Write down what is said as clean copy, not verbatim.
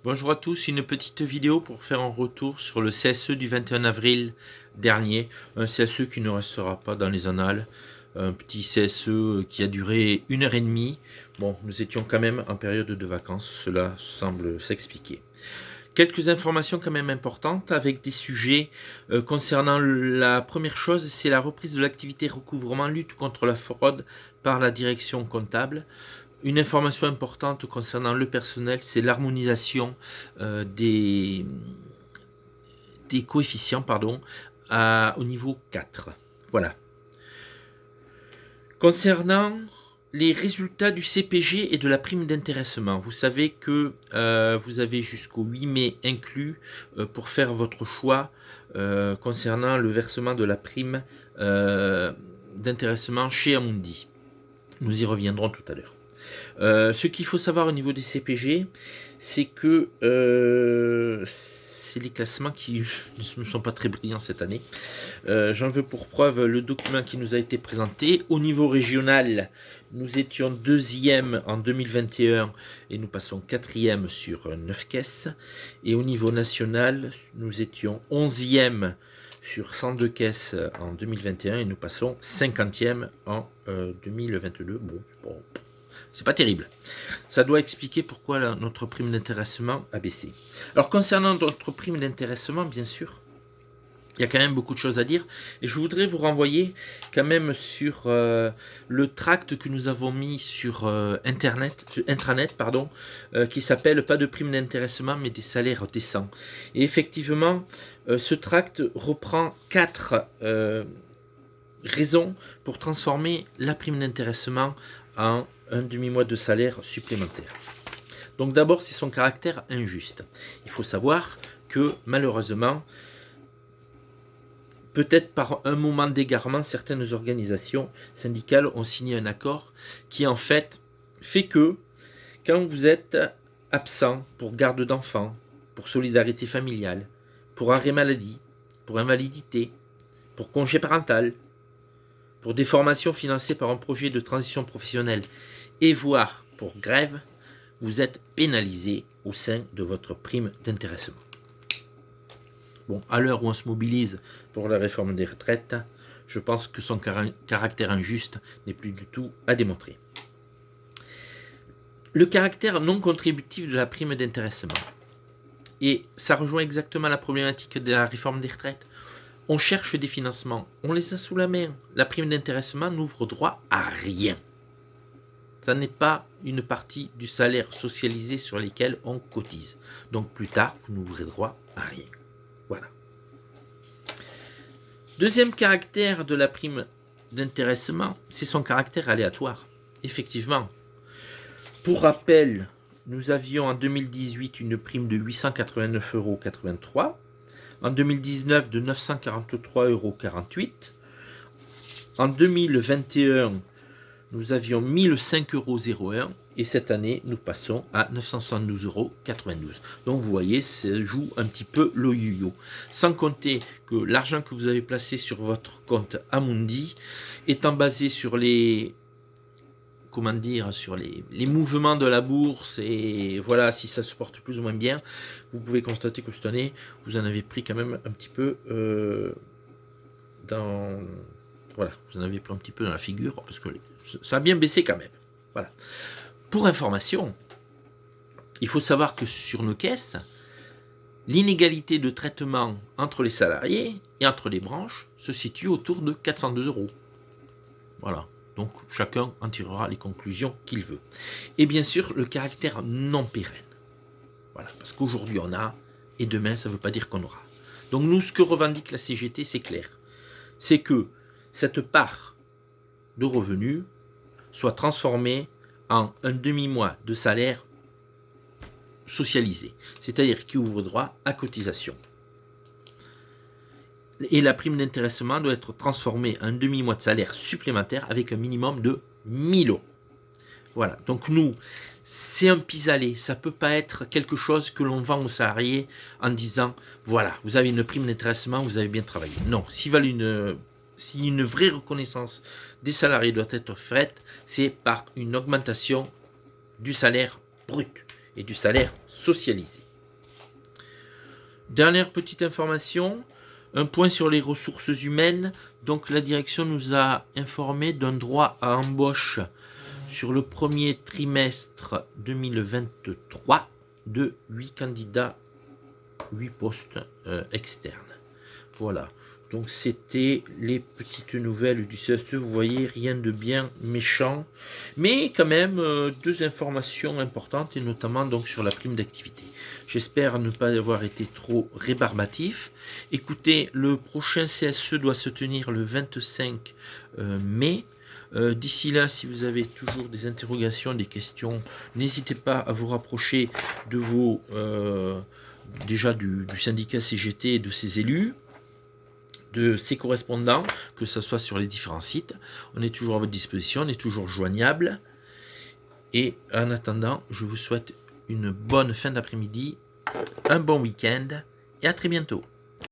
Bonjour à tous, une petite vidéo pour faire un retour sur le CSE du 21 avril dernier. Un CSE qui ne restera pas dans les annales. Un petit CSE qui a duré 1 h 30. Bon, nous étions quand même en période de vacances, cela semble s'expliquer. Quelques informations quand même importantes avec des sujets concernant la première chose, c'est la reprise de l'activité recouvrement lutte contre la fraude par la direction comptable. Une information importante concernant le personnel, c'est l'harmonisation des coefficients au niveau 4. Voilà. Concernant les résultats du CPG et de la prime d'intéressement, vous savez que vous avez jusqu'au 8 mai inclus pour faire votre choix concernant le versement de la prime d'intéressement chez Amundi. Nous y reviendrons tout à l'heure. Ce qu'il faut savoir au niveau des CPG, c'est que c'est les classements qui ne sont pas très brillants cette année. J'en veux pour preuve le document qui nous a été présenté. Au niveau régional, nous étions 2e en 2021 et nous passons 4e sur 9 caisses. Et au niveau national, nous étions 11e sur 102 caisses en 2021 et nous passons 50e en 2022. Bon, c'est pas terrible. Ça doit expliquer pourquoi notre prime d'intéressement a baissé. Alors concernant notre prime d'intéressement, bien sûr, il y a quand même beaucoup de choses à dire. Et je voudrais vous renvoyer quand même sur le tract que nous avons mis sur intranet, qui s'appelle « Pas de prime d'intéressement, mais des salaires décents ». Et effectivement, ce tract reprend 4 raisons pour transformer la prime d'intéressement en un demi-mois de salaire supplémentaire. Donc d'abord, c'est son caractère injuste. Il faut savoir que malheureusement, peut-être par un moment d'égarement, certaines organisations syndicales ont signé un accord qui en fait que quand vous êtes absent pour garde d'enfants, pour solidarité familiale, pour arrêt maladie, pour invalidité, pour congé parental, pour des formations financées par un projet de transition professionnelle et voire pour grève, vous êtes pénalisé au sein de votre prime d'intéressement. Bon, à l'heure où on se mobilise pour la réforme des retraites, je pense que son caractère injuste n'est plus du tout à démontrer. Le caractère non contributif de la prime d'intéressement. Et ça rejoint exactement la problématique de la réforme des retraites. On cherche des financements, on les a sous la main. La prime d'intéressement n'ouvre droit à rien. Ça n'est pas une partie du salaire socialisé sur lesquels on cotise. Donc plus tard, vous n'ouvrez droit à rien. Voilà. Deuxième caractère de la prime d'intéressement, c'est son caractère aléatoire. Effectivement. Pour rappel, nous avions en 2018 une prime de 889,83 €. En 2019 de 943,48 €. En 2021, nous avions 1005,01 € et cette année, nous passons à 972,92 €. Donc vous voyez, ça joue un petit peu le yo-yo. Sans compter que l'argent que vous avez placé sur votre compte Amundi étant basé sur les mouvements de la bourse et voilà, si ça se porte plus ou moins bien, vous pouvez constater que cette année, vous en avez pris quand même un petit peu vous en avez pris un petit peu dans la figure parce que ça a bien baissé quand même. Voilà. Pour information, il faut savoir que sur nos caisses, l'inégalité de traitement entre les salariés et entre les branches se situe autour de 402 €. Voilà. Donc chacun en tirera les conclusions qu'il veut. Et bien sûr, le caractère non pérenne. Voilà, parce qu'aujourd'hui on a, et demain ça ne veut pas dire qu'on aura. Donc nous, ce que revendique la CGT, c'est clair. C'est que cette part de revenus soit transformée en un demi-mois de salaire socialisé. C'est-à-dire qui ouvre droit à cotisation. Et la prime d'intéressement doit être transformée en un demi-mois de salaire supplémentaire avec un minimum de 1000 €. Voilà, donc nous, c'est un pis-aller. Ça ne peut pas être quelque chose que l'on vend aux salariés en disant « Voilà, vous avez une prime d'intéressement, vous avez bien travaillé ». Non, si une vraie reconnaissance des salariés doit être faite, c'est par une augmentation du salaire brut et du salaire socialisé. Dernière petite information, un point sur les ressources humaines. Donc la direction nous a informé d'un droit à embauche sur le premier trimestre 2023 de 8 candidats, 8 postes externes. Voilà, donc c'était les petites nouvelles du CSE. Vous voyez, rien de bien méchant, mais quand même 2 informations importantes, et notamment donc sur la prime d'activité. J'espère ne pas avoir été trop rébarbatif. Écoutez, le prochain CSE doit se tenir le 25 mai. D'ici là, si vous avez toujours des interrogations, des questions, n'hésitez pas à vous rapprocher de vos déjà du syndicat CGT et de ses élus, de ses correspondants, que ce soit sur les différents sites. On est toujours à votre disposition, on est toujours joignable. Et en attendant, je vous souhaite une bonne fin d'après-midi, un bon week-end et à très bientôt.